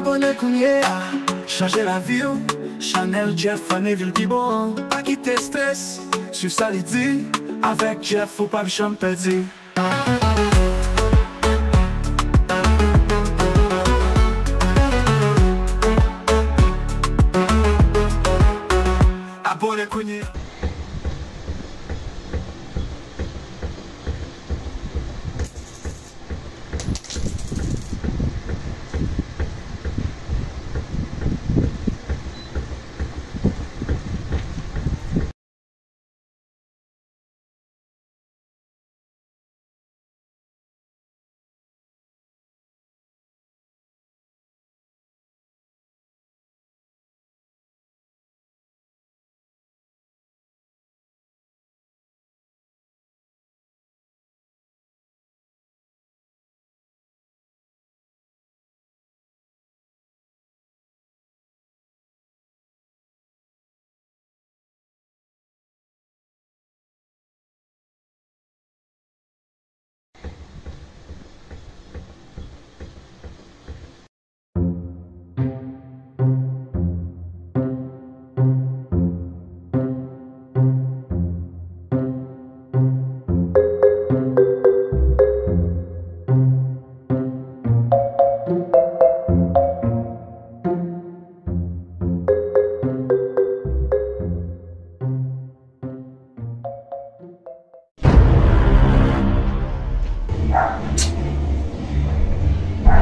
Abonne kounye a, changer la vie ou. Chanel, Jeff, Faneville, Bibon. Pas quitter stress, sur ça les dit. Avec Jeff, faut pas me perdre. Abonne kounye.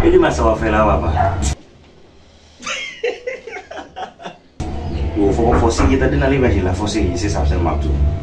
Ini masalah fela apa? Faut forcer kita dinali bagi la forcer c'est ça seulement tout.